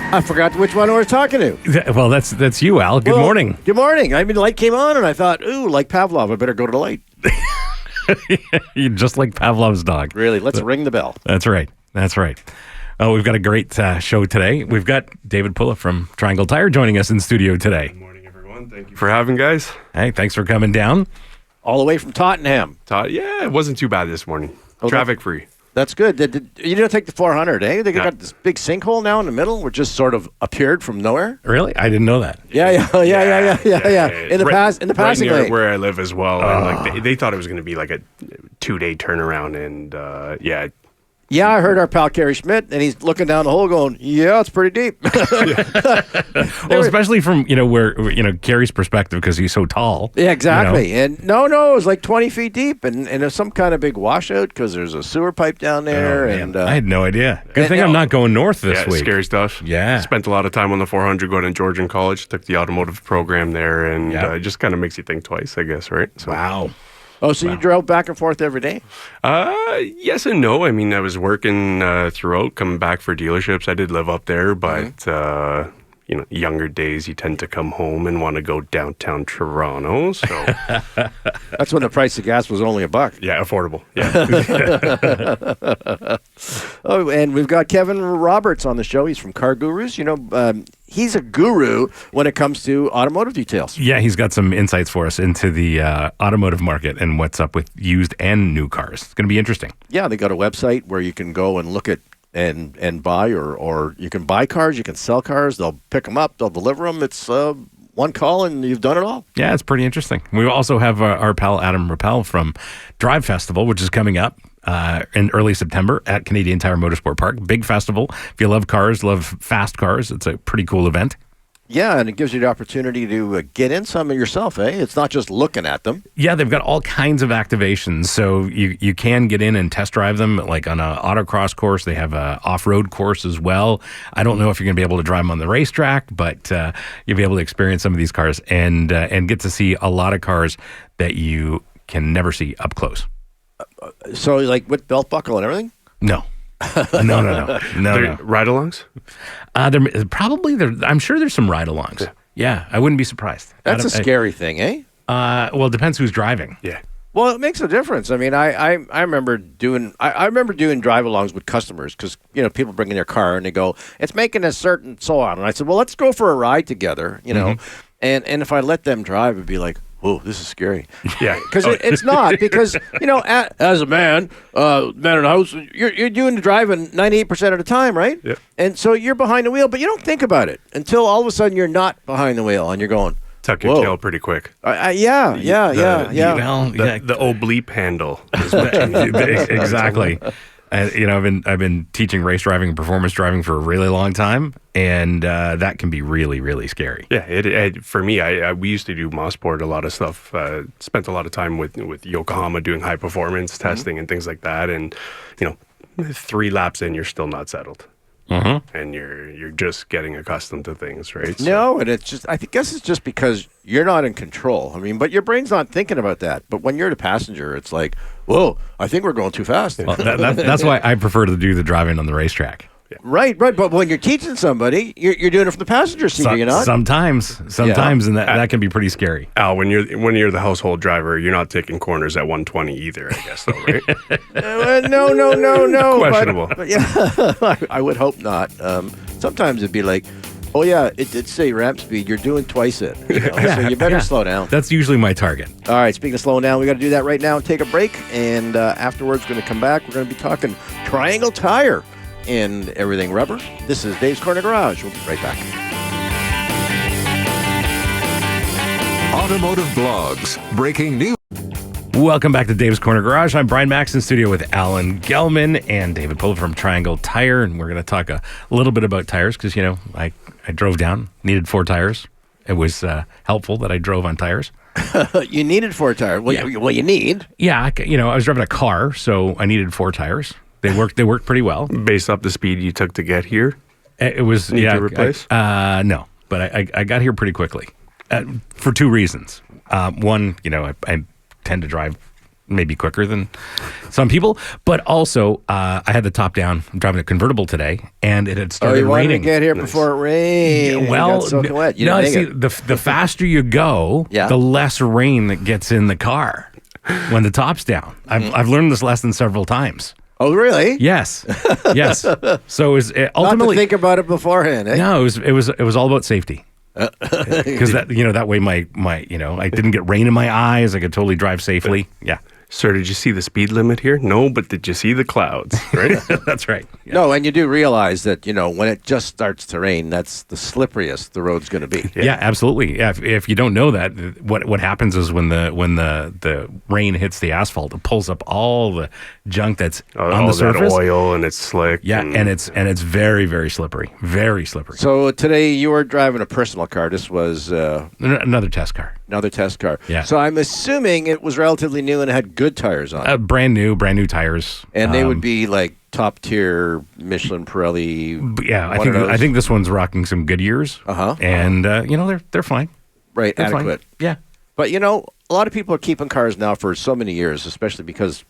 I forgot which one I was talking to. Well, that's you, Al. Good morning. Good morning. I mean, the light came on, and I thought, ooh, like Pavlov, I better go to the light. You're just like Pavlov's dog. Really, let's ring the bell. That's right. That's right. Oh, we've got a great show today. We've got David Pulla from Triangle Tire joining us in studio today. Good morning, everyone. Thank you for having, guys. Hey, thanks for coming down. All the way from Tottenham. Yeah, it wasn't too bad this morning. Okay. Traffic free. That's good. You didn't take the 400, eh? They got this big sinkhole now in the middle, which just sort of appeared from nowhere. Really? I didn't know that. Yeah. In the passing right near lane. where I live as well. And like they thought it was going to be like a 2-day turnaround, and Yeah, I heard our pal Kerry Schmidt, and he's looking down the hole going, yeah, it's pretty deep. Well, especially from, where Kerry's perspective, because he's so tall. Yeah, exactly. And no, it was like 20 feet deep, and it was some kind of big washout because there's a sewer pipe down there. And I had no idea. Good thing I'm not going north this week. Scary stuff. Yeah. Spent a lot of time on the 400 going to Georgian College, took the automotive program there, and it just kind of makes you think twice, I guess, right? So, wow. Oh, so you drove back and forth every day? Yes and no. I mean, I was working throughout, coming back for dealerships. I did live up there, but younger days, you tend to come home and want to go downtown Toronto. So that's when the price of gas was only $1. Yeah, affordable. Yeah. Oh, and we've got Kevin Roberts on the show. He's from CarGurus. He's a guru when it comes to automotive details. Yeah, he's got some insights for us into the automotive market and what's up with used and new cars. It's going to be interesting. Yeah, they got a website where you can go and look at and buy, or you can buy cars, you can sell cars. They'll pick them up, they'll deliver them. It's one call and you've done it all. Yeah, it's pretty interesting. We also have our pal Adam Ruppel from Drive Festival, which is coming up in early September at Canadian Tire Motorsport Park. Big festival. If you love cars, love fast cars, it's a pretty cool event. Yeah, and it gives you the opportunity to get in some of yourself, eh? It's not just looking at them. Yeah, they've got all kinds of activations. So you can get in and test drive them, like on an autocross course. They have an off-road course as well. I don't know if you're going to be able to drive them on the racetrack, but you'll be able to experience some of these cars and get to see a lot of cars that you can never see up close. So, like with belt buckle and everything? No. No. Ride-alongs? I'm sure there's some ride-alongs. Yeah, I wouldn't be surprised. That's a scary thing, eh? Well, it depends who's driving. Yeah. Well, it makes a difference. I mean, I remember doing drive-alongs with customers because people bring in their car and they go, it's making a certain so on, and I said, well, let's go for a ride together, and if I let them drive, it'd be like, whoa, this is scary. Yeah, because it's not. Because as a man in the house, you're doing the driving 98% of the time, right? Yeah. And so you're behind the wheel, but you don't think about it until all of a sudden you're not behind the wheel and you're going. Tuck your tail pretty quick. Yeah. The oblique handle is what you need. Exactly. I've been teaching race driving and performance driving for a really long time, and that can be really, really scary. Yeah, for me, we used to do Mosport, a lot of stuff. Spent a lot of time with Yokohama doing high performance testing and things like that. And 3 laps in, you're still not settled. And you're just getting accustomed to things, right? No, and it's just, I guess it's just because you're not in control. I mean, but your brain's not thinking about that. But when you're the passenger, it's like, whoa, I think we're going too fast. Well, that's why I prefer to do the driving on the racetrack. Yeah. Right. But when you're teaching somebody, you're doing it from the passenger seat, are you not? Sometimes, and that can be pretty scary. Al, when you're the household driver, you're not taking corners at 120 either, I guess, though, right? No. Questionable. But yeah, I would hope not. Sometimes it'd be like, oh yeah, it did say ramp speed. You're doing twice it. So you better slow down. That's usually my target. All right, speaking of slowing down, we got to do that right now and take a break. And afterwards, we're going to come back. We're going to be talking Triangle Tire and everything rubber. This is Dave's Corner Garage. We'll be right back. Automotive blogs, breaking news. Welcome back to Dave's Corner Garage. I'm Brian Max in studio with Alan Gelman and David Pulla from Triangle Tire, and we're going to talk a little bit about tires because, I drove down, needed 4 tires. It was helpful that I drove on tires. You needed 4 tires. Well, you need. Yeah, I was driving a car, so I needed 4 tires. They worked pretty well. Based off the speed you took to get here? It was, Need to replace? No, but I got here pretty quickly for 2 reasons. One, I tend to drive maybe quicker than some people. But also, I had the top down. I'm driving a convertible today, and it had started you wanted raining. to get here before it rained. Yeah, well, It got soaking wet. You no, didn't see, make it. the faster you go, Yeah. the less rain that gets in the car when the top's down. I've learned this lesson several times. Oh, really? Yes, yes. So it was Not to ultimately think about it beforehand, eh? no. It was all about safety. Because that way my I didn't get rain in my eyes. I could totally drive safely. Yeah. Sir, did you see the speed limit here? No, but did you see the clouds? Right? That's right. Yeah. No, and you do realize that, when it just starts to rain, that's the slipperiest the road's going to be. Yeah, absolutely. Yeah, if you don't know that, what happens is when the rain hits the asphalt, it pulls up all the junk that's on all the surface. that oil, and it's slick. Yeah, and it's very, very slippery. Very slippery. So today you were driving a personal car. This was Another test car. another test car. Yeah. So I'm assuming it was relatively new and it had good tires on it. Brand new tires. And they would be like top tier Michelin, Pirelli. Yeah, one of those. I think this one's rocking some Goodyears. And they're fine. Right, They're adequate. Fine. Yeah. But a lot of people are keeping cars now for so many years, especially because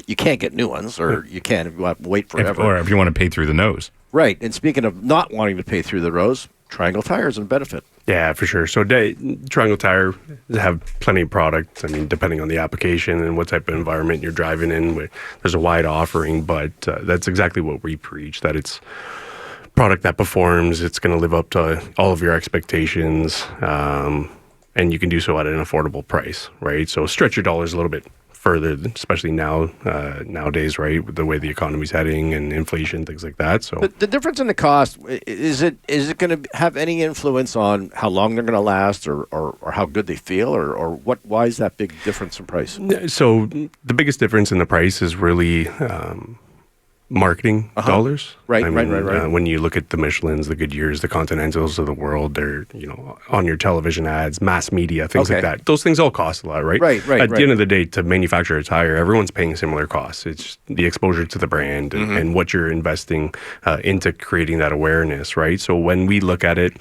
you can't get new ones, or you can if you have to wait forever. Or if you want to pay through the nose. Right. And speaking of not wanting to pay through the rows, Triangle Tires and benefit. Yeah, for sure. So Triangle Tire have plenty of products. I mean, depending on the application and what type of environment you're driving in, there's a wide offering, but that's exactly what we preach, that it's product that performs, it's going to live up to all of your expectations, and you can do so at an affordable price, right? So stretch your dollars a little bit further, especially nowadays, right, with the way the economy's heading and inflation, things like that. So The difference in the cost, is it going to have any influence on how long they're going to last, or how good they feel, or what? Why is that big difference in price? So the biggest difference in the price is really marketing dollars. Right. When you look at the Michelins, the Goodyears, the Continentals of the world, they're on your television ads, mass media, things like that. Those things all cost a lot, right? Right. At the end of the day, to manufacture a tire, everyone's paying similar costs. It's the exposure to the brand and what you're investing into creating that awareness, right? So when we look at it,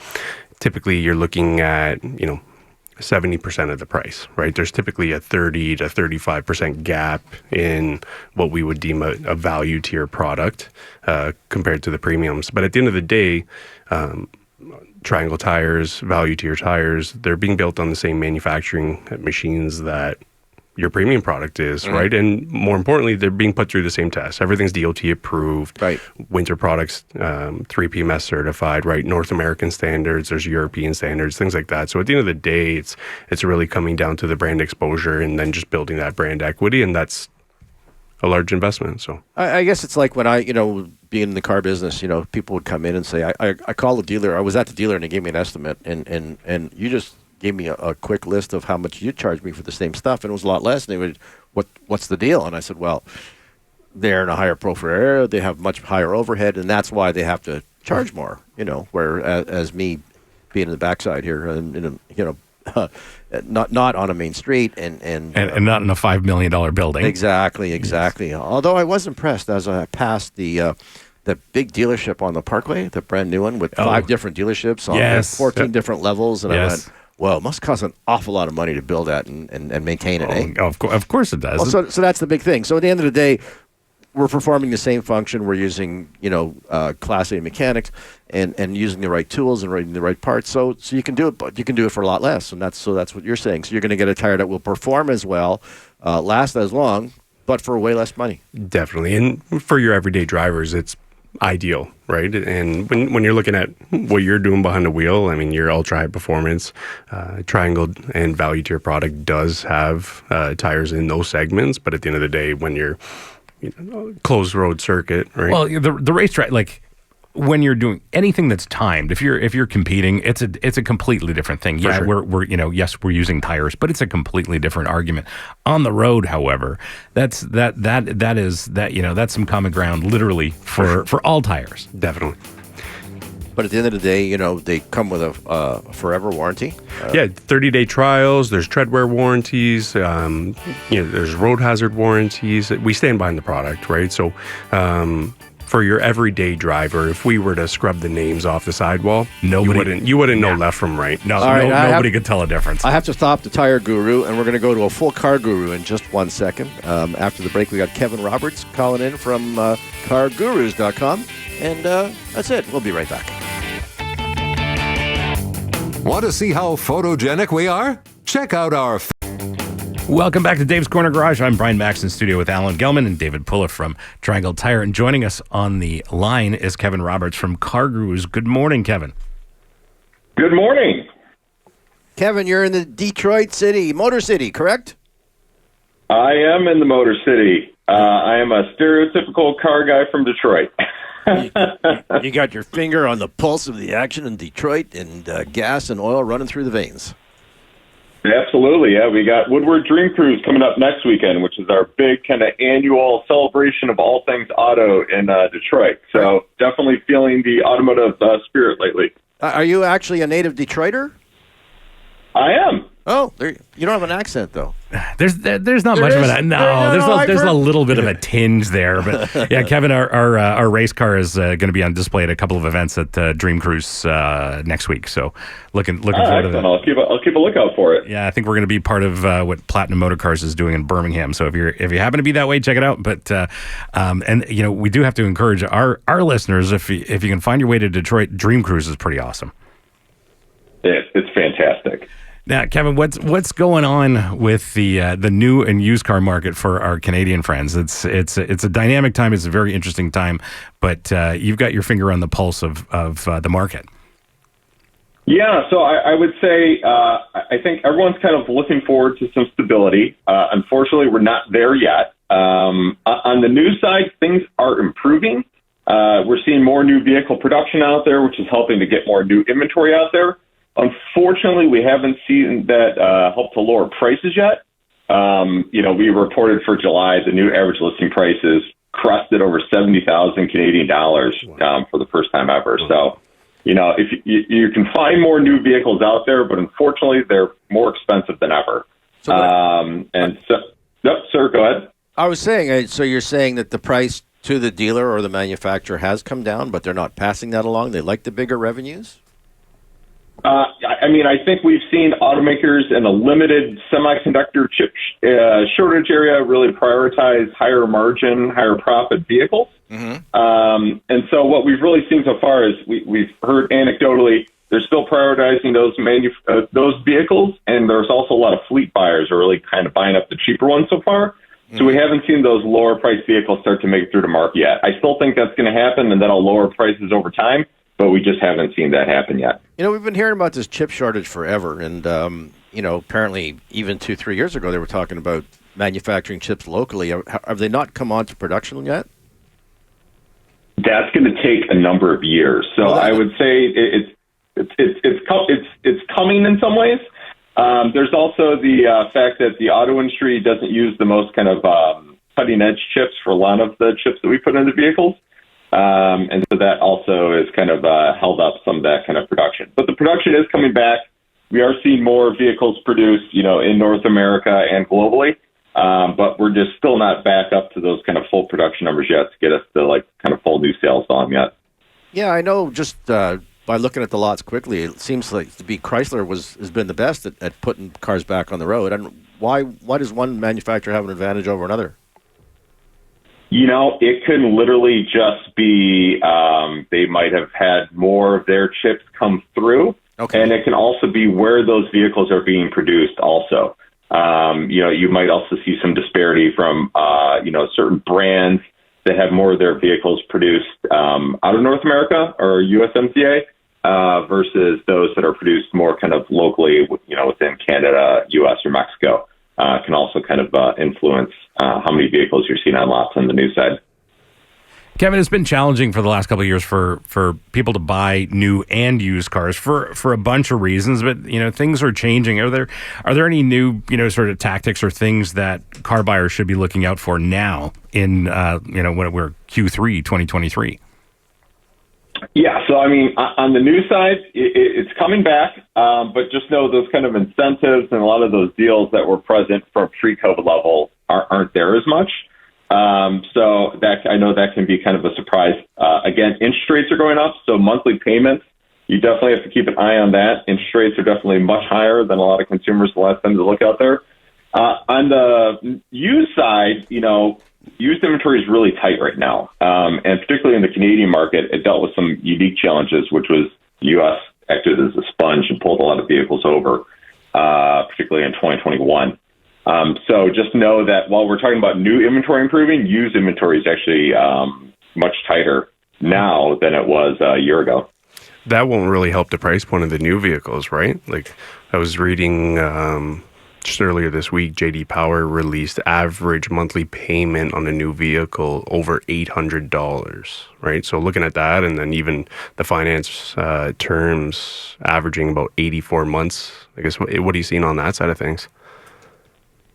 typically you're looking at 70% of the price, right? There's typically a 30 to 35% gap in what we would deem a value tier product compared to the premiums. But at the end of the day, Triangle Tires, value tier tires, they're being built on the same manufacturing machines that your premium product is, right? And more importantly, they're being put through the same tests. Everything's DOT approved, Right. Winter products, 3PMS certified, right? North American standards, there's European standards, things like that. So at the end of the day, it's really coming down to the brand exposure and then just building that brand equity, and that's a large investment. So I guess it's like when I, being in the car business, people would come in and say, I called the dealer. I was at the dealer and they gave me an estimate, and you just gave me a quick list of how much you charged me for the same stuff, and it was a lot less. And they would, what's the deal? And I said, well, they're in a higher profile area, they have much higher overhead, and that's why they have to charge more. Whereas me being in the backside here, and not on a main street, and not in a $5 million building. Exactly. Although I was impressed as I passed the big dealership on the Parkway, the brand new one with 5 different dealerships on 14 different levels, and I went, well, it must cost an awful lot of money to build that and maintain it. Eh? Of course it does. Well, so that's the big thing. So at the end of the day, we're performing the same function. We're using Class A mechanics and using the right tools and writing the right parts. So you can do it, but you can do it for a lot less. And that's what you're saying. So you're going to get a tire that will perform as well, last as long, but for way less money. definitely, and for your everyday drivers, it's ideal, right? And when you're looking at what you're doing behind the wheel, I mean, your ultra high performance Triangle and value tier product does have tires in those segments, but at the end of the day, when you're closed road circuit, right? Well, the racetrack, like when you're doing anything that's timed, if you're competing, it's a completely different thing. Yeah, sure. we're using tires, but it's a completely different argument. On the road, however, that's some common ground, literally for all tires. Definitely. But at the end of the day, they come with a forever warranty. 30-day trials. There's treadwear warranties. There's road hazard warranties. We stand behind the product, right? So for your everyday driver, if we were to scrub the names off the sidewall, Nobody- you wouldn't know left from right. No, All right, nobody could tell a difference. I have to stop the tire guru, and we're going to go to a full car guru in just 1 second. After the break, we got Kevin Roberts calling in from CarGurus.com, and that's it. We'll be right back. Want to see how photogenic we are? Check out our Welcome back to Dave's Corner Garage. I'm Brian Max in studio with Alan Gelman and David Pulla from Triangle Tire. And joining us on the line is Kevin Roberts from CarGurus. Good morning, Kevin. Good morning. Kevin, you're in the Detroit City, Motor City, correct? I am in the Motor City. I am a stereotypical car guy from Detroit. You got your finger on the pulse of the action in Detroit, and gas and oil running through the veins. Absolutely, yeah. We got Woodward Dream Cruise coming up next weekend, which is our big kind of annual celebration of all things auto in Detroit. So definitely feeling the automotive spirit lately. Are you actually a native Detroiter? I am. Oh, you don't have an accent, though. There's not There much of is- a no. I've There's heard- a little bit of a tinge there, but yeah, Kevin, our race car is going to be on display at a couple of events at Dream Cruise next week. So looking forward to Excellent. that. I'll keep a lookout for it. Yeah, I think we're going to be part of what Platinum Motor Cars is doing in Birmingham. So if you happen to be that way, check it out. But and we do have to encourage our listeners, if you can find your way to Detroit, Dream Cruise is pretty awesome. It's fantastic. Now, Kevin, what's going on with the new and used car market for our Canadian friends? It's a dynamic time. It's a very interesting time, but you've got your finger on the pulse of the market. Yeah, so I would say I think everyone's kind of looking forward to some stability. Unfortunately, we're not there yet. On the new side, things are improving. We're seeing more new vehicle production out there, which is helping to get more new inventory out there. Unfortunately, we haven't seen that help to lower prices yet. We reported for July the new average listing prices crested over 70,000 Canadian dollars for the first time ever. So, if you can find more new vehicles out there, but unfortunately, they're more expensive than ever. Sir, go ahead. I was saying, so you're saying that the price to the dealer or the manufacturer has come down, but they're not passing that along? They like the bigger revenues? I think we've seen automakers in a limited semiconductor chip shortage area really prioritize higher margin, higher profit vehicles. Mm-hmm. And so what we've really seen so far is we've heard anecdotally they're still prioritizing those vehicles, and there's also a lot of fleet buyers are really kind of buying up the cheaper ones so far. Mm-hmm. So we haven't seen those lower priced vehicles start to make it through the market yet. I still think that's going to happen, and that'll lower prices over time. But we just haven't seen that happen yet. We've been hearing about this chip shortage forever. And, apparently even 2-3 years ago, they were talking about manufacturing chips locally. Have they not come on to production yet? That's going to take a number of years. So I would say it's coming in some ways. There's also the fact that the auto industry doesn't use the most kind of cutting edge chips for a lot of the chips that we put into vehicles. And so that also is kind of held up some of that kind of production. But the production is coming back. We are seeing more vehicles produced, in North America and globally. But we're just still not back up to those kind of full production numbers yet to get us to kind of full new sales volume yet. Yeah, I know. Just by looking at the lots quickly, it seems like to be Chrysler has been the best at putting cars back on the road. And why does one manufacturer have an advantage over another? It could literally just be they might have had more of their chips come through. Okay. And it can also be where those vehicles are being produced also. You might also see some disparity from, certain brands that have more of their vehicles produced out of North America or USMCA versus those that are produced more kind of locally, within Canada, US, or Mexico. Can also kind of influence how many vehicles you're seeing on lots on the new side. Kevin, it's been challenging for the last couple of years for people to buy new and used cars for a bunch of reasons, but things are changing. Are there any new sort of tactics or things that car buyers should be looking out for now in when we're Q3 2023? Yeah, so on the new side, it's coming back, but just know those kind of incentives and a lot of those deals that were present from pre-COVID level aren't there as much. So that I know that can be kind of a surprise. Again, interest rates are going up, so monthly payments, you definitely have to keep an eye on that. Interest rates are definitely much higher than a lot of consumers the last time to look out there. On the used side, used inventory is really tight right now, and particularly in the Canadian market, it dealt with some unique challenges, which was the U.S. acted as a sponge and pulled a lot of vehicles over, particularly in 2021. So just know that while we're talking about new inventory improving, used inventory is actually much tighter now than it was a year ago. That won't really help the price point of the new vehicles, right? Like I was reading just earlier this week, JD Power released average monthly payment on a new vehicle over $800, right? So looking at that, and then even the finance terms averaging about 84 months, I guess, what are you seeing on that side of things?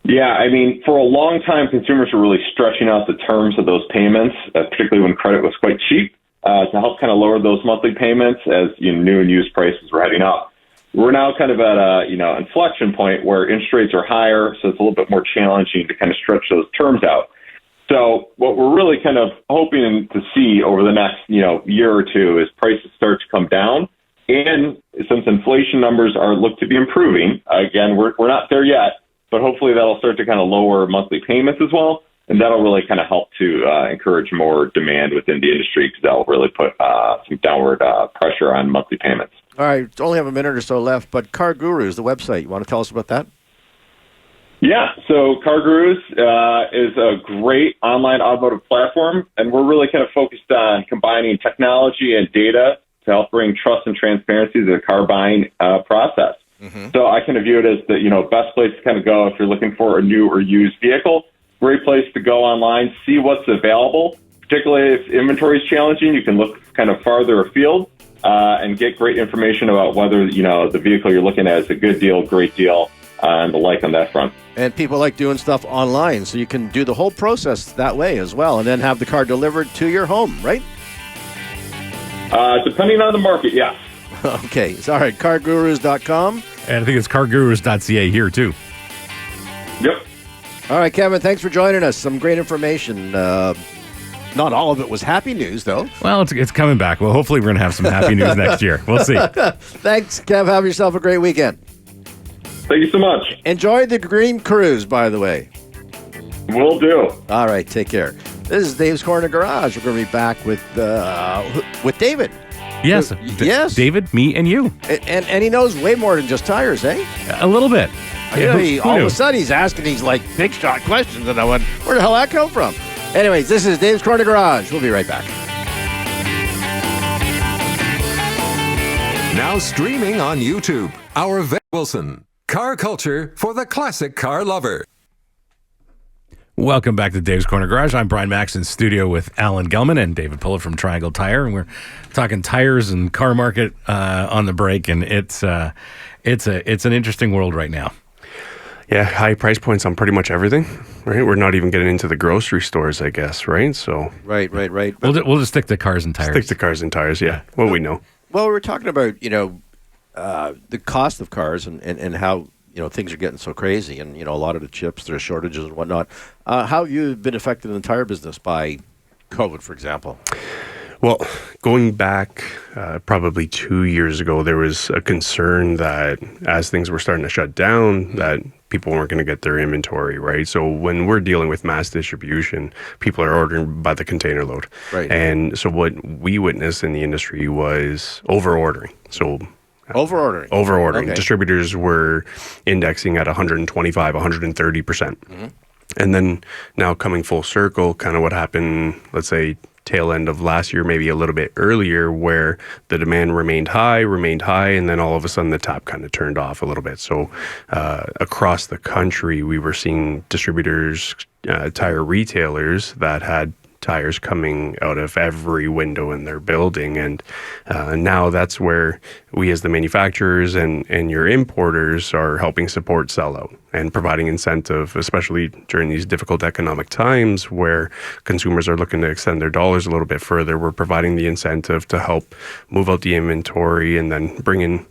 Yeah, I mean, for a long time, consumers were really stretching out the terms of those payments, particularly when credit was quite cheap, to help kind of lower those monthly payments as new and used prices were heading up. We're now kind of at a inflection point where interest rates are higher, so it's a little bit more challenging to kind of stretch those terms out. So what we're really kind of hoping to see over the next year or two is prices start to come down, and since inflation numbers look to be improving, again we're not there yet, but hopefully that'll start to kind of lower monthly payments as well, and that'll really kind of help to encourage more demand within the industry, because that'll really put some downward pressure on monthly payments. All right, only have a minute or so left, but CarGurus, the website, you want to tell us about that? Yeah, so CarGurus is a great online automotive platform, and we're really kind of focused on combining technology and data to help bring trust and transparency to the car buying process. Mm-hmm. So I kind of view it as the best place to kind of go if you're looking for a new or used vehicle. Great place to go online, see what's available. Particularly if inventory is challenging, you can look kind of farther afield and get great information about whether the vehicle you're looking at is a good deal, great deal, and the like on that front. And people like doing stuff online, so you can do the whole process that way as well, and then have the car delivered to your home, right? Depending on the market, yes. Okay, it's all right. CarGurus.com. And I think it's CarGurus.ca here too. Yep. All right, Kevin, thanks for joining us. Some great information. Not all of it was happy news, though. Well, it's coming back. Well, hopefully we're going to have some happy news next year. We'll see. Thanks, Kev. Have yourself a great weekend. Thank you so much. Enjoy the green cruise, by the way. Will do. All right, take care. This is Dave's Corner Garage. We're going to be back with David. Yes. Yes. David, me, and you. And he knows way more than just tires, eh? A little bit. All of a sudden, he's asking these, big shot questions, and I went, where the hell did that come from? Anyways, this is Dave's Corner Garage. We'll be right back. Now streaming on YouTube, our Wilson. Car culture for the classic car lover. Welcome back to Dave's Corner Garage. I'm Brian Max in studio with Alan Gelman and David Pulla from Triangle Tire, and we're talking tires and car market on the break, and it's an interesting world right now. Yeah, high price points on pretty much everything, right? We're not even getting into the grocery stores, I guess, right? So Right. We'll just stick to cars and tires. Stick to cars and tires, yeah. What we know. Well, we were talking about, the cost of cars and how, things are getting so crazy, and, a lot of the chips, there's shortages and whatnot. How have you been affected in the tire business by COVID, for example? Well, going back probably 2 years ago, there was a concern that as things were starting to shut down, that people weren't going to get their inventory, right? So when we're dealing with mass distribution, people are ordering by the container load. Right. And so what we witnessed in the industry was over-ordering. So Over-ordering. Over-ordering. Okay. Distributors were indexing at 125, 130%. Mm-hmm. And then now coming full circle, kind of what happened, let's say, tail end of last year, maybe a little bit earlier, where the demand remained high, and then all of a sudden the tap kind of turned off a little bit. So across the country, we were seeing distributors, tire retailers that had tires coming out of every window in their building. And now that's where we as the manufacturers and your importers are helping support sellout. and providing incentive, especially during these difficult economic times where consumers are looking to extend their dollars a little bit further. We're providing the incentive to help move out the inventory and then bring in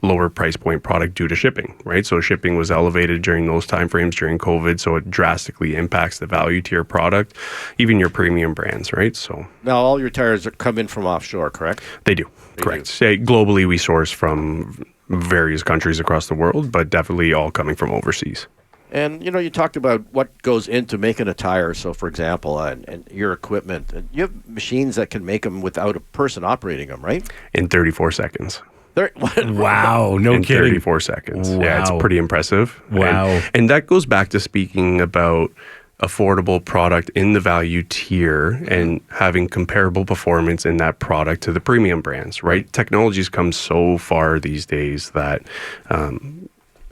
lower price point product due to shipping, right? So shipping was elevated during those timeframes during COVID, so it drastically impacts the value to your product, even your premium brands, right? So now all your tires come in from offshore, correct? They do, correct. Say, globally, we source from various countries across the world, but definitely all coming from overseas. And, you talked about what goes into making a tire. So, for example, and your equipment, you have machines that can make them without a person operating them, right? In 34 seconds. Wow, no in kidding. 34 seconds. Wow. Yeah, it's pretty impressive. Wow. And that goes back to speaking about affordable product in the value tier and having comparable performance in that product to the premium brands, right? Technology's come so far these days that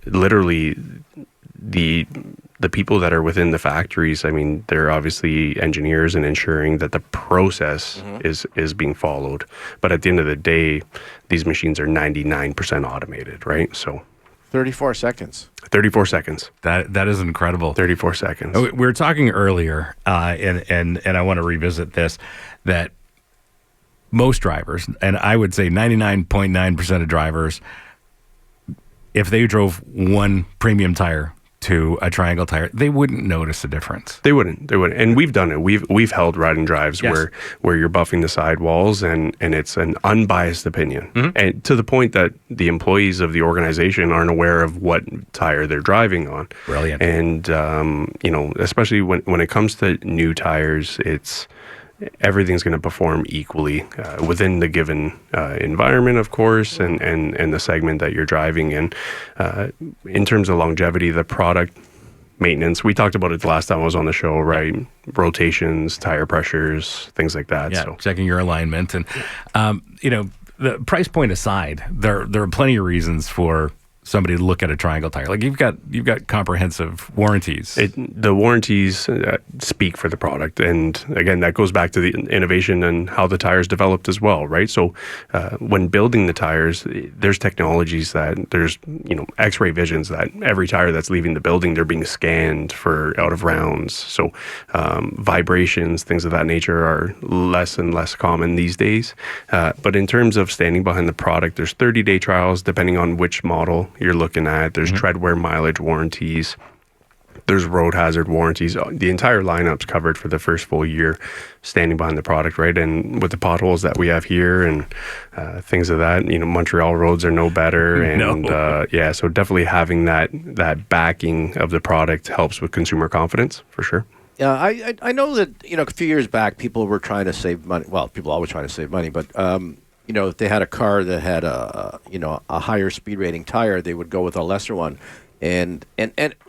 literally the people that are within the factories, I mean, they're obviously engineers and ensuring that the process is being followed. But at the end of the day, these machines are 99% automated, right? So 34 seconds. 34 seconds. That is incredible. 34 seconds. We were talking earlier, and I want to revisit this, that most drivers, and I would say 99.9% of drivers, if they drove one premium tire to a Triangle tire, they wouldn't notice a difference. They wouldn't. And we've done it. We've held ride and drives Yes. where you're buffing the sidewalls and it's an unbiased opinion. And to the point that the employees of the organization aren't aware of what tire they're driving on. Brilliant. And especially when it comes to new tires, everything's going to perform equally within the given environment, of course, and the segment that you're driving in. In terms of longevity, the product maintenance, we talked about it the last time I was on the show, right? Rotations, tire pressures, things like that. Yeah, So checking your alignment. And, the price point aside, there are plenty of reasons for somebody to look at a Triangle tire. Like you've got comprehensive warranties. The warranties speak for the product, and again, that goes back to the innovation and how the tires developed as well, right? So when building the tires, there's technologies that there's X-ray visions that every tire that's leaving the building, they're being scanned for out of rounds. So vibrations, things of that nature are less and less common these days. But in terms of standing behind the product, there's 30-day trials depending on which model you're looking at. There's tread wear mileage warranties. There's road hazard warranties. The entire lineup's covered for the first full year standing behind the product, right? And with the potholes that we have here and things of that, Montreal roads are no better. And so definitely having that backing of the product helps with consumer confidence for sure. Yeah, I know that, a few years back, people were trying to save money. Well, people are always trying to save money, but if they had a car that had a higher speed rating tire, they would go with a lesser one, and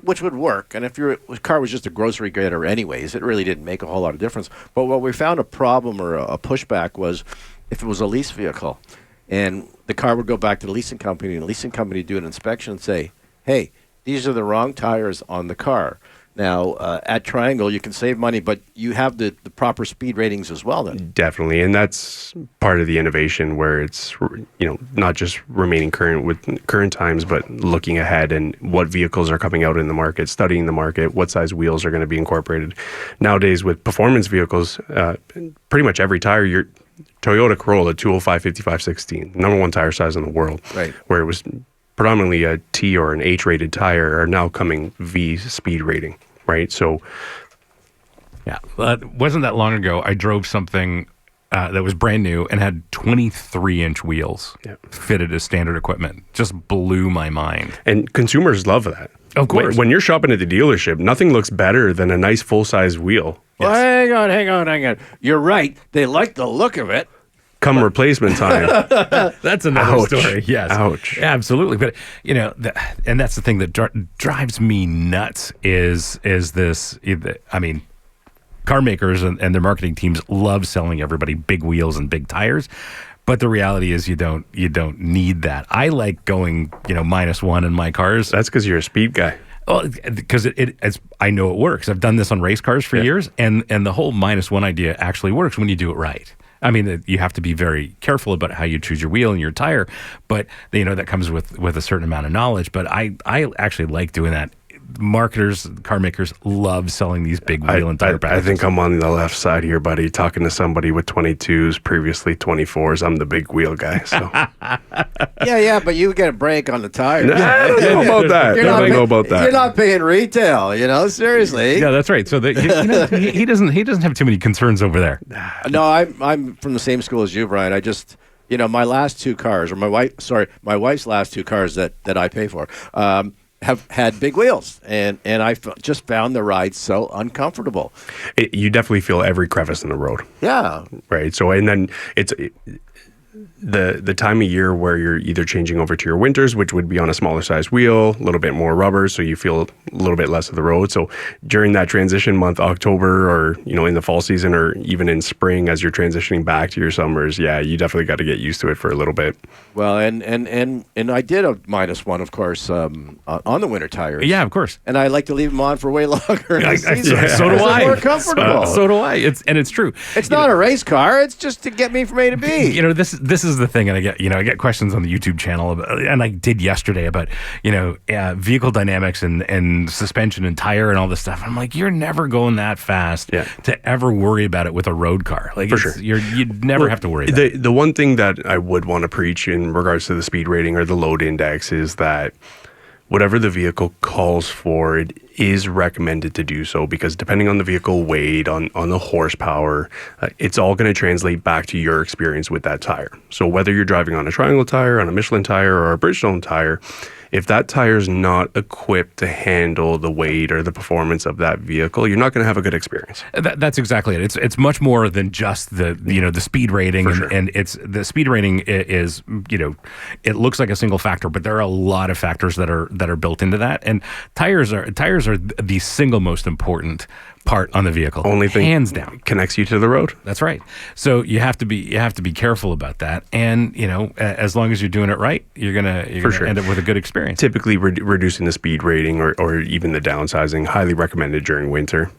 which would work. And if your car was just a grocery grader anyways, it really didn't make a whole lot of difference. But what we found a problem or a pushback was if it was a lease vehicle, and the car would go back to the leasing company, and the leasing company would do an inspection and say, hey, these are the wrong tires on the car. Now, at Triangle, you can save money, but you have the proper speed ratings as well then. Definitely, and that's part of the innovation where it's, not just remaining current with current times, but looking ahead and what vehicles are coming out in the market, studying the market, what size wheels are going to be incorporated. Nowadays, with performance vehicles, pretty much every tire, your Toyota Corolla 205 5516, number one tire size in the world, right, where it was predominantly a T or an H-rated tire, are now coming V speed rating. Right. So, yeah, wasn't that long ago I drove something that was brand new and had 23-inch wheels fitted as standard equipment. Just blew my mind. And consumers love that. Of course. When you're shopping at the dealership, nothing looks better than a nice full-size wheel. Well, hang on. You're right. They like the look of it. Come replacement time. That's another story. Yes. Ouch. Yeah, absolutely. But, and that's the thing that drives me nuts is this. I mean, car makers and their marketing teams love selling everybody big wheels and big tires. But the reality is you don't need that. I like going, -1 in my cars. That's because you're a speed guy. Well, because it's I know it works. I've done this on race cars for years, and the whole -1 idea actually works when you do it right. I mean, you have to be very careful about how you choose your wheel and your tire, but that comes with a certain amount of knowledge. But I actually like doing that marketers, car makers love selling these big wheel and tire I packages. think I'm on the left side here, buddy. Talking to somebody with 22s, previously 24s. I'm the big wheel guy. So Yeah, but you get a break on the tires. I don't know about that. You're I not don't know pay- about that. You're not paying retail, seriously. Yeah, that's right. So he doesn't have too many concerns over there. No, I'm from the same school as you, Brian. I just, my last two cars, or my wife's last two cars that I pay for, have had big wheels, and I just found the ride so uncomfortable. You definitely feel every crevice in the road. Yeah. Right. So, and then it's the time of year where you're either changing over to your winters, which would be on a smaller size wheel, a little bit more rubber, so you feel a little bit less of the road. So during that transition month, October, or in the fall season, or even in spring as you're transitioning back to your summers, yeah, you definitely got to get used to it for a little bit. Well, and I did a -1, of course, on the winter tires. Yeah, of course. And I like to leave them on for way longer in the season. So do They're I. more comfortable. So do I. It's true. It's not a race car. It's just to get me from A to B. This is the thing, and I get questions on the YouTube channel about, and I did yesterday about vehicle dynamics and suspension and tire and all this stuff. I'm like, you're never going that fast to ever worry about it with a road car. Like, For sure. You'd never have to worry about it. The one thing that I would want to preach in regards to the speed rating or the load index is that whatever the vehicle calls for, it is recommended to do so, because depending on the vehicle weight, on the horsepower, it's all going to translate back to your experience with that tire. So whether you're driving on a Triangle tire, on a Michelin tire, or a Bridgestone tire, if that tire is not equipped to handle the weight or the performance of that vehicle, you're not going to have a good experience. That's exactly it. It's much more than just the speed rating, and it's the speed rating is it looks like a single factor, but there are a lot of factors that are built into that, and tires are the single most important part on the vehicle. Only thing hands down connects you to the road. That's right. So you have to be careful about that, and as long as you're doing it right, you're gonna end up with a good experience. Typically, reducing the speed rating or even the downsizing, highly recommended during winter.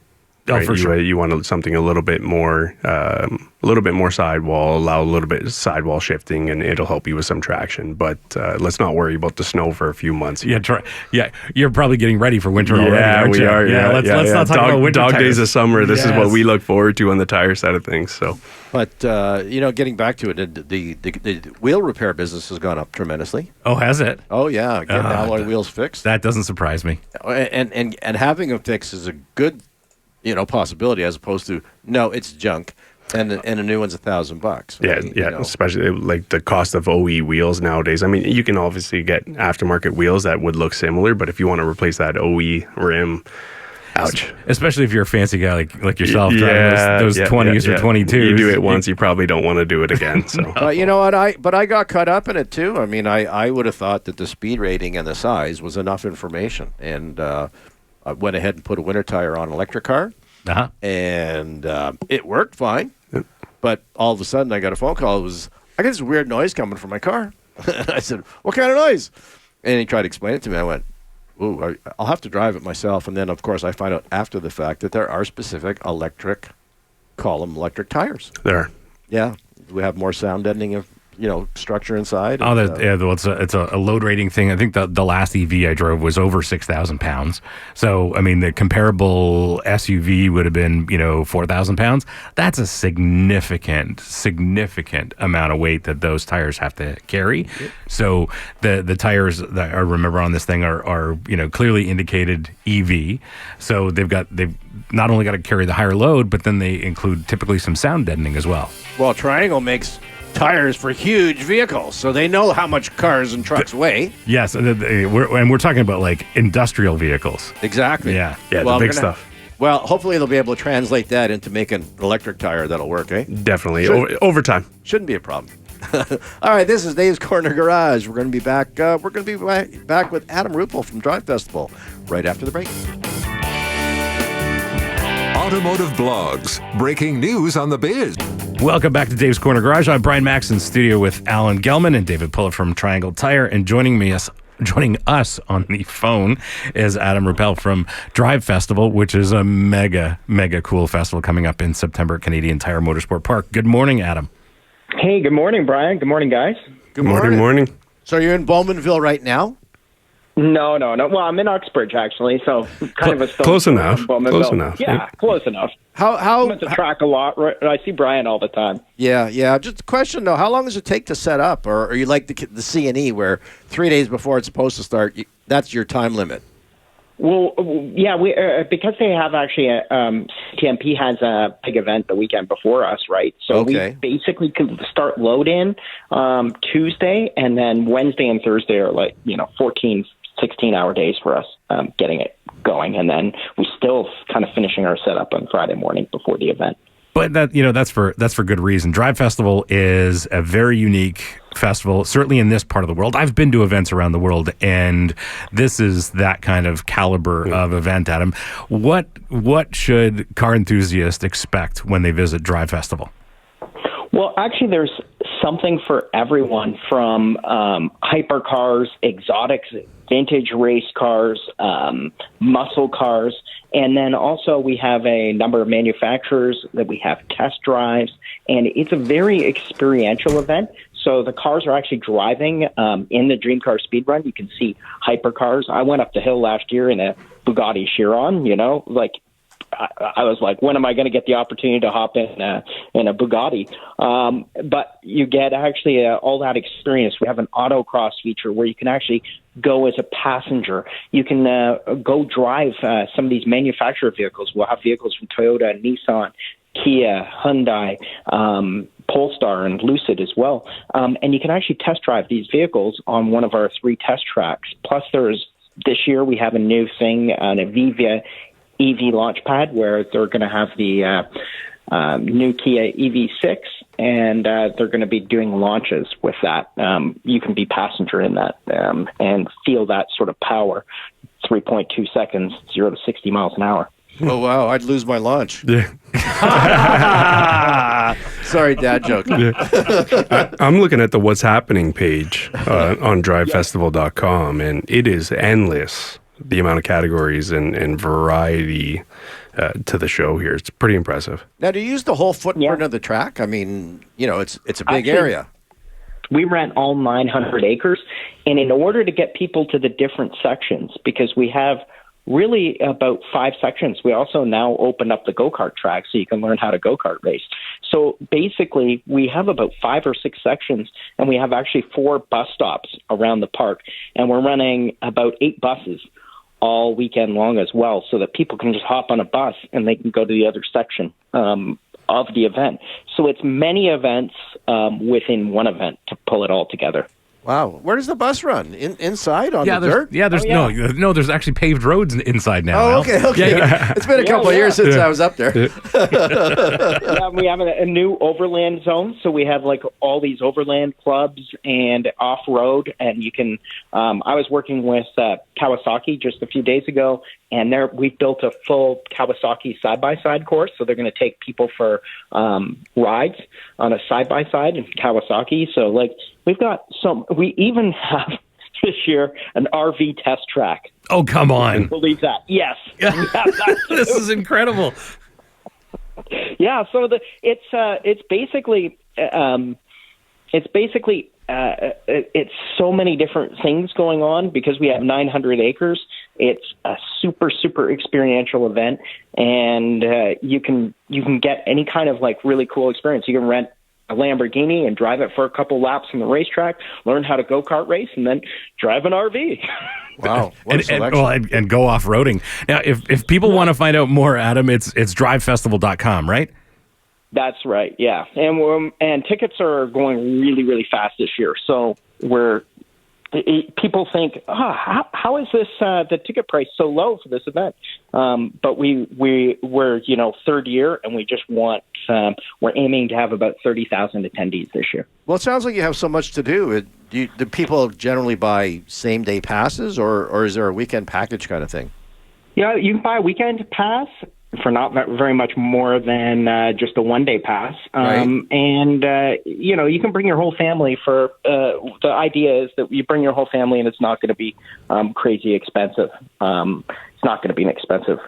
Oh, right? for sure. You want something a little bit more sidewall, allow a little bit of sidewall shifting, and it'll help you with some traction. But let's not worry about the snow for a few months. You're probably getting ready for winter already. Aren't we you? are. Let's not talk about winter dog tires. days of summer. This is what we look forward to on the tire side of things. So, but getting back to it, the wheel repair business has gone up tremendously. Oh, has it? Oh yeah, getting alloy wheels fixed. That doesn't surprise me. And having them fixed is a good possibility, as opposed to no, it's junk, and a new one's $1,000. Yeah. Especially like the cost of OE wheels nowadays. I mean, you can obviously get aftermarket wheels that would look similar, but if you want to replace that OE rim, ouch. Especially if you're a fancy guy like yourself, driving those 20s or 22s. You do it once, you probably don't want to do it again. So, but you know what? I got caught up in it too. I mean, I would have thought that the speed rating and the size was enough information, and I went ahead and put a winter tire on an electric car, and it worked fine. Yep. But all of a sudden, I got a phone call. I got this weird noise coming from my car. I said, "What kind of noise?" And he tried to explain it to me. I went, "Ooh, I'll have to drive it myself." And then, of course, I find out after the fact that there are specific electric tires. there are. Yeah, we have more sound deadening of structure inside. Oh, it's a load rating thing. I think the last EV I drove was over 6,000 pounds. So, I mean, the comparable SUV would have been, 4,000 pounds. That's a significant amount of weight that those tires have to carry. So the tires that I remember on this thing are clearly indicated EV. So they've not only got to carry the higher load, but then they include typically some sound deadening as well. Well, Triangle makes tires for huge vehicles, so they know how much cars and trucks weigh. Yes, and we're talking about like industrial vehicles. Exactly. Yeah, the big stuff. Well, hopefully they'll be able to translate that into making an electric tire that'll work, eh? Definitely. Over time. Shouldn't be a problem. All right, this is Dave's Corner Garage. We're going to be back. We're going to be back with Adam Ruppel from Drive Festival right after the break. Automotive blogs, breaking news on the biz. Welcome back to Dave's Corner Garage. I'm Brian Max in studio with Alan Gelman and David Pulla from Triangle Tire, and joining us on the phone is Adam Ruppel from Drive Festival, which is a mega cool festival coming up in September at Canadian Tire Motorsport Park. Good morning, Adam. Hey, good morning, Brian. Good morning, guys. Good morning. So you're in Bowmanville right now? No. Well, I'm in Uxbridge actually, so kind of a stone Close throw enough. from Bowmanville. Close enough. Yeah, close enough. How I'm at the track a lot. Right? I see Brian all the time. Yeah. Just a question though: how long does it take to set up, or are you like the C&E where 3 days before it's supposed to start, that's your time limit? Well, yeah, we because they have actually TMP has a big event the weekend before us, right? So we basically could start load in Tuesday, and then Wednesday and Thursday are 14, 16-hour days for us getting it going, and then we still kind of finishing our setup on Friday morning before the event. But that's for good reason. Drive Festival is a very unique festival, certainly in this part of the world. I've been to events around the world, and this is that kind of caliber of event, Adam. What should car enthusiasts expect when they visit Drive Festival? Well, actually, there's something for everyone, from hypercars, exotics, vintage race cars, muscle cars, and then also we have a number of manufacturers that we have test drives, and it's a very experiential event. So the cars are actually driving in the Dream Car Speed Run. You can see hypercars. I went up the hill last year in a Bugatti Chiron, I was like, when am I going to get the opportunity to hop in a Bugatti? But you get actually all that experience. We have an autocross feature where you can actually go as a passenger. You can go drive some of these manufacturer vehicles. We'll have vehicles from Toyota, Nissan, Kia, Hyundai, Polestar, and Lucid as well. And you can actually test drive these vehicles on one of our 3 test tracks. Plus, this year we have a new thing, an Avivia EV Launchpad, where they're going to have the new Kia EV6, and they're going to be doing launches with that. You can be passenger in that and feel that sort of power. 3.2 seconds, 0 to 60 miles an hour. Oh, wow. I'd lose my lunch. Yeah. Sorry, dad joke. I'm looking at the What's Happening page on drivefestival.com, and it is endless, the amount of categories and variety to the show here. It's pretty impressive. Now, do you use the whole footprint of the track? I mean, it's a big area. We rent all 900 acres, and in order to get people to the different sections, because we have really about 5 sections, we also now open up the go-kart track so you can learn how to go-kart race. So basically, we have about 5 or 6 sections, and we have actually 4 bus stops around the park, and we're running about 8 buses all weekend long as well, so that people can just hop on a bus and they can go to the other section of the event. So it's many events within one event to pull it all together. Wow. Where does the bus run? Inside on the dirt? No, there's actually paved roads inside now. Oh, okay. Yeah. It's been a couple of years since I was up there. We have a new overland zone, so we have all these overland clubs and off-road, and you can I was working with Kawasaki just a few days ago, and we built a full Kawasaki side-by-side course, so they're going to take people for rides on a side-by-side in Kawasaki. So we've got we even have this year an RV test track. Oh, come on. Can you believe that? Yes. This is incredible. Yeah, so it's basically it's so many different things going on because we have 900 acres. It's a super, super experiential event, and you can get any kind of really cool experience. You can rent a Lamborghini and drive it for a couple laps on the racetrack, learn how to go-kart race, and then drive an RV. Wow. and go off-roading. Now, if people want to find out more, Adam, it's drivefestival.com, right? That's right, yeah. And tickets are going really, really fast this year. So people think, how is this the ticket price so low for this event? But we're third year, and we just want we're aiming to have about 30,000 attendees this year. Well, it sounds like you have so much to do. Do people generally buy same day passes, or is there a weekend package kind of thing? Yeah, you can buy a weekend pass for not very much more than just a one-day pass. Right. And, you can bring your whole family for the idea is that you bring your whole family and it's not going to be crazy expensive. It's not going to be an expensive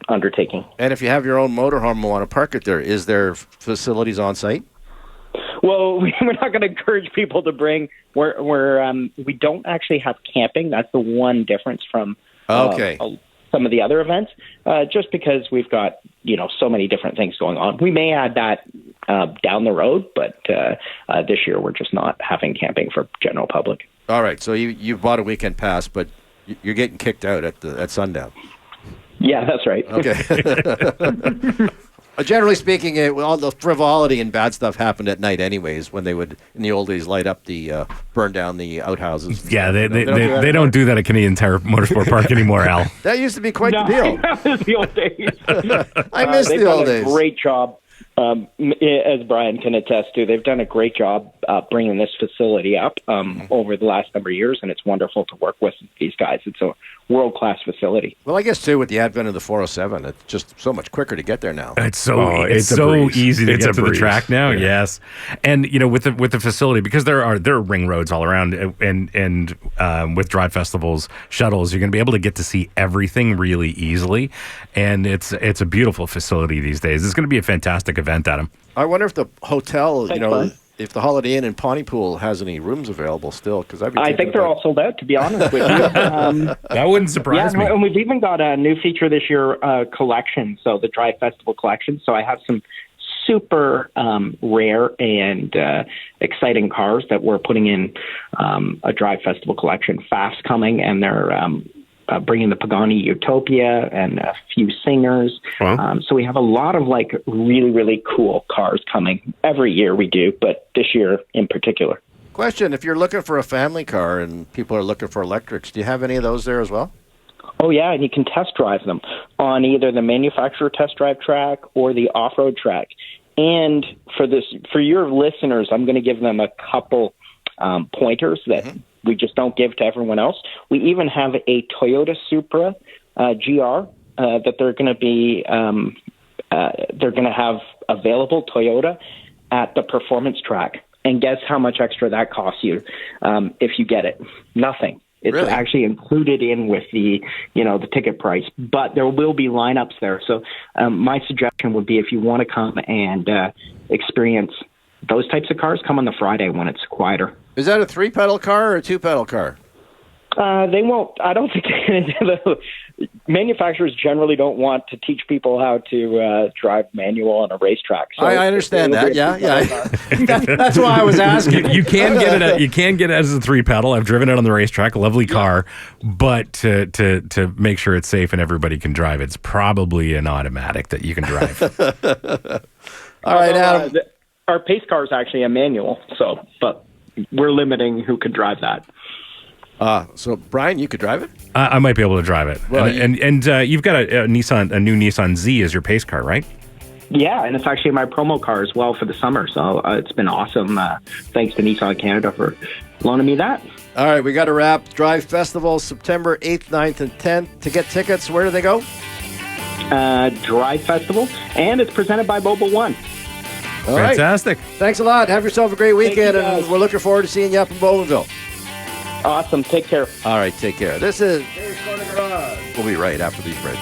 undertaking. And if you have your own motorhome and want to park it there, is there facilities on site? Well, we're not going to encourage people to bring. We don't actually have camping. That's the one difference from some of the other events. Just because we've got so many different things going on, we may add that down the road. But this year we're just not having camping for general public. All right. So you bought a weekend pass, but you're getting kicked out at sundown. Yeah, that's right. Okay. Generally speaking, all the frivolity and bad stuff happened at night anyways, when they would, in the old days, light up burn down the outhouses. Yeah, they don't do that at Canadian Tire Motorsport Park anymore, Al. That used to be quite the deal. That was the old days. I miss the old days. They've done a great job, as Brian can attest to. They've done a great job bringing this facility up over the last number of years, and it's wonderful to work with these guys. It's a world-class facility. Well, I guess, too, with the advent of the 407, it's just so much quicker to get there now. It's so easy to get to the track now, yes. And, with the facility, because there are ring roads all around, and with Drive Festivals, shuttles, you're going to be able to get to see everything really easily. And it's a beautiful facility these days. It's going to be a fantastic event, Adam. I wonder if the hotel, if the Holiday Inn in Pontypool has any rooms available still, because I think they're all sold out, to be honest with you. That wouldn't surprise me. And we've even got a new feature this year, collection, so the Drive Festival collection. So I have some super rare and exciting cars that we're putting in a Drive Festival collection. Fast coming, and they're bringing the Pagani Utopia and a few singers. Wow. So we have a lot of really, really cool cars coming. Every year we do, but this year in particular. Question, if you're looking for a family car and people are looking for electrics, do you have any of those there as well? Oh, yeah, and you can test drive them on either the manufacturer test drive track or the off-road track. And for your listeners, I'm going to give them a couple pointers that we just don't give to everyone else. We even have a Toyota Supra GR that they're going to be they're going to have available Toyota at the performance track. And guess how much extra that costs you if you get it? Nothing. It's actually included in with the the ticket price, but there will be lineups there. So my suggestion would be, if you want to come and experience those types of cars, come on the Friday when it's quieter. Is that a 3-pedal car or a 2-pedal car? They won't. I don't think manufacturers generally don't want to teach people how to drive manual on a racetrack. So I understand that. Yeah. That's why I was asking. You can get it. You can get it as a 3-pedal. I've driven it on the racetrack. A lovely car, but to make sure it's safe and everybody can drive, it's probably an automatic that you can drive. All right, Adam. Our pace car is actually a manual, but we're limiting who can drive that. So Brian, you could drive it? I might be able to drive it. Well, and you've got a new Nissan Z as your pace car, right? Yeah, and it's actually my promo car as well for the summer. So it's been awesome. Thanks to Nissan Canada for loaning me that. All right, we got to wrap. Drive Festival, September 8th, 9th, and 10th. To get tickets, where do they go? Drive Festival, and it's presented by Mobile One. All Fantastic. Right. Thanks a lot. Have yourself a great weekend, and we're looking forward to seeing you up in Bowmanville. Awesome. Take care. All right, take care. This is Dave's Corner Garage. We'll be right after these breaks.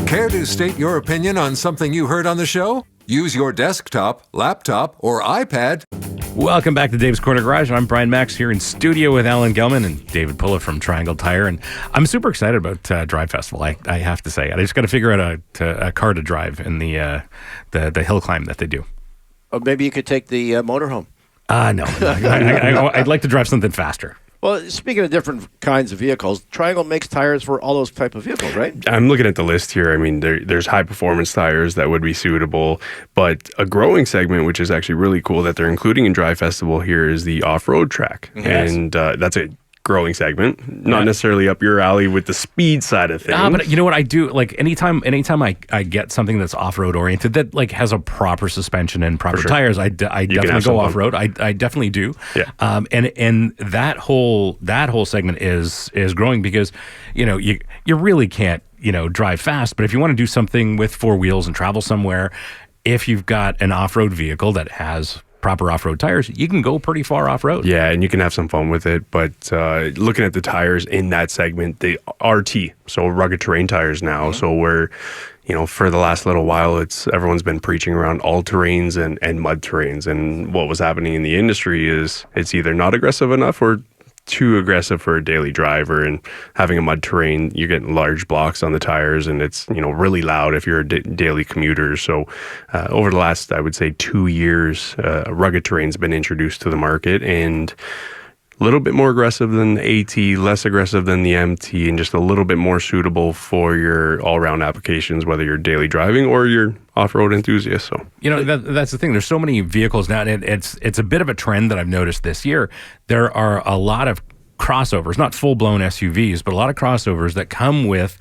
Care to state your opinion on something you heard on the show? Use your desktop, laptop, or iPad. Welcome back to Dave's Corner Garage. I'm Brian Max here in studio with Alan Gelman and David Pulla from Triangle Tire. And I'm super excited about Drive Festival, I have to say. I just got to figure out a car to drive in the hill climb that they do. Or maybe you could take the motorhome. No. I'd like to drive something faster. Well, speaking of different kinds of vehicles, Triangle makes tires for all those type of vehicles, right? I'm looking at the list here. I mean, there's high-performance tires that would be suitable, but a growing segment, which is actually really cool that they're including in Drive Festival here, is the off-road track. Yes. And that's a growing segment, not necessarily up your alley with the speed side of things. But you know what I do? Like anytime I get something that's off-road oriented that like has a proper suspension and proper tires, I definitely go off-road. I definitely do. Yeah. And that whole segment is growing because you really can't drive fast, but if you want to do something with 4 wheels and travel somewhere, if you've got an off-road vehicle that has proper off-road tires, you can go pretty far off-road. Yeah, and you can have some fun with it. But looking at the tires in that segment, the RT, so rugged terrain tires now, so where for the last little while, everyone's been preaching around all terrains and mud terrains. And what was happening in the industry is it's either not aggressive enough or too aggressive for a daily driver. And having a mud terrain, you're getting large blocks on the tires, and it's really loud if you're a daily commuter. So over the last, I would say, 2 years, rugged terrain's been introduced to the market, and a little bit more aggressive than the AT, less aggressive than the MT, and just a little bit more suitable for your all-around applications, whether you're daily driving or you're off-road enthusiast. So that's the thing. There's so many vehicles now, and it's a bit of a trend that I've noticed this year. There are a lot of crossovers, not full-blown SUVs, but a lot of crossovers that come with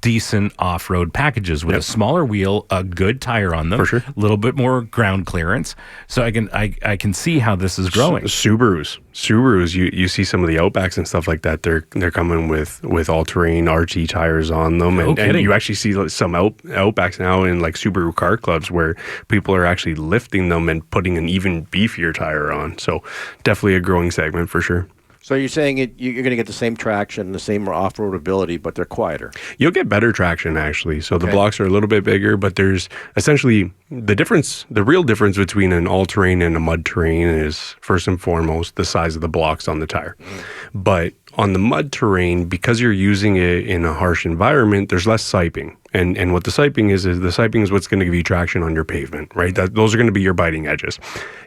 decent off-road packages with a smaller wheel, a good tire on them, for sure, a little bit more ground clearance. So I can see how this is growing. Subarus, you see some of the Outbacks and stuff like that. They're coming with all-terrain RT tires on them, and you actually see some Outbacks now in like Subaru car clubs where people are actually lifting them and putting an even beefier tire on. So definitely a growing segment for sure. So you're saying you're going to get the same traction, the same off-road ability, but they're quieter. You'll get better traction, actually. So the blocks are a little bit bigger, but there's essentially the real difference between an all-terrain and a mud terrain is, first and foremost, the size of the blocks on the tire. But on the mud terrain, because you're using it in a harsh environment, there's less siping. And what the siping is the siping is what's going to give you traction on your pavement, right? Those are going to be your biting edges.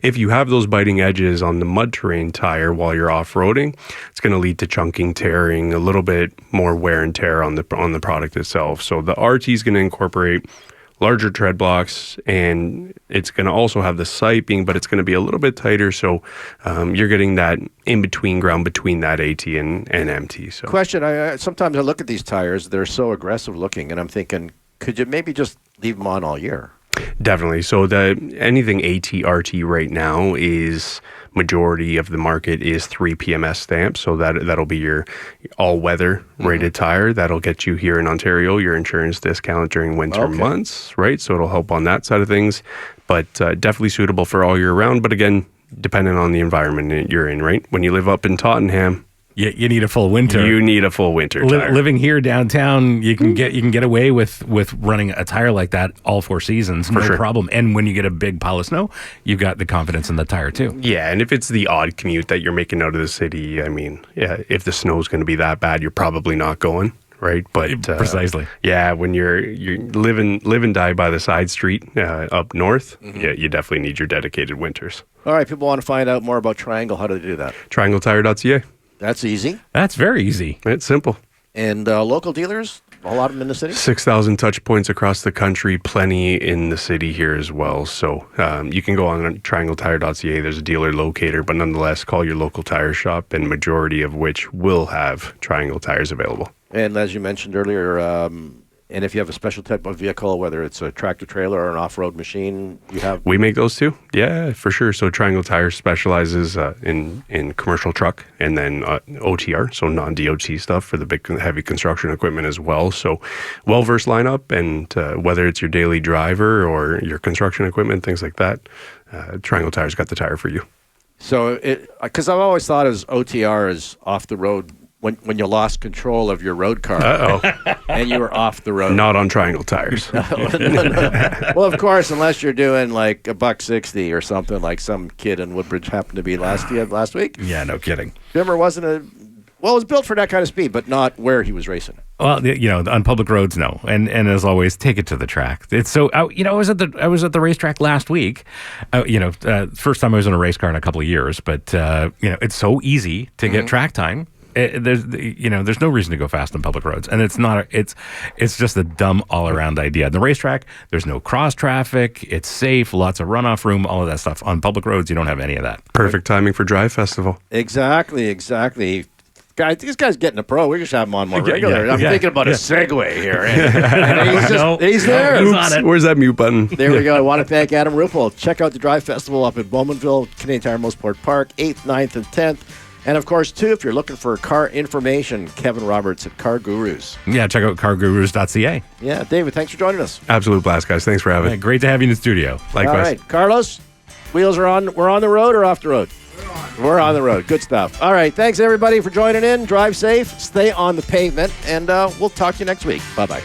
If you have those biting edges on the mud terrain tire while you're off-roading, it's going to lead to chunking, tearing, a little bit more wear and tear on the product itself. So the RT is going to incorporate larger tread blocks, and it's going to also have the siping, but it's going to be a little bit tighter. So you're getting that in-between ground between that AT and MT. So question, sometimes I look at these tires, they're so aggressive looking, and I'm thinking, could you maybe just leave them on all year? Definitely. So anything AT, RT right now is majority of the market is 3 PMS stamps. So that'll be your all-weather rated tire. That'll get you here in Ontario your insurance discount during winter months, right? So it'll help on that side of things, but definitely suitable for all year round. But again, depending on the environment you're in, right? When you live up in Tottenham, you need a full winter. You need a full winter tire. Living here downtown, you can get away with running a tire like that all 4 seasons, no problem. And when you get a big pile of snow, you've got the confidence in the tire too. Yeah, and if it's the odd commute that you're making out of the city, I mean, if the snow's going to be that bad, you're probably not going, right? But precisely. Yeah, when you're live and die by the side street up north, you definitely need your dedicated winters. All right, people want to find out more about Triangle. How do they do that? TriangleTire.ca. That's easy. That's very easy. It's simple. And local dealers, a lot of them in the city? 6,000 touch points across the country, plenty in the city here as well. So you can go on triangletire.ca. There's a dealer locator, but nonetheless, call your local tire shop, and majority of which will have Triangle tires available. And as you mentioned earlier, and if you have a special type of vehicle, whether it's a tractor trailer or an off-road machine, you have... We make those too. Yeah, for sure. So Triangle Tire specializes in commercial truck and then OTR, so non-DOT stuff for the big heavy construction equipment as well. So well-versed lineup, and whether it's your daily driver or your construction equipment, things like that, Triangle Tire's got the tire for you. So, because I've always thought as OTR is off the road, when you lost control of your road car and you were off the road. Not on Triangle tires. No. Well, of course, unless you're doing like $160 or something like some kid in Woodbridge happened to be last week. Yeah, no kidding. Remember, it was built for that kind of speed, but not where he was racing. Well, on public roads, no. And as always, take it to the track. It's so, I was at the racetrack last week. First time I was in a race car in a couple of years, but it's so easy to get track time. There's no reason to go fast on public roads, and it's just a dumb all around idea. The racetrack, there's no cross traffic, it's safe, lots of runoff room, all of that stuff. On public roads, you don't have any of that. Perfect timing for Drive Festival. Exactly. Guys, this guy's getting a pro. We just have him on more regular. I'm thinking about a segue here. And he's there. He's on it. Where's that mute button? There we go. I want to thank Adam Ruppel. Check out the Drive Festival up in Bowmanville, Canadian Tire Motorsport Park, 8th, 9th, and 10th. And, of course, too, if you're looking for car information, Kevin Roberts at CarGurus. Yeah, check out CarGurus.ca. Yeah, David, thanks for joining us. Absolute blast, guys. Thanks for having me. Great to have you in the studio. Likewise. All right, Carlos, wheels are on. We're on the road or off the road? We're on the road. Good stuff. All right, thanks, everybody, for joining in. Drive safe, stay on the pavement, and we'll talk to you next week. Bye-bye.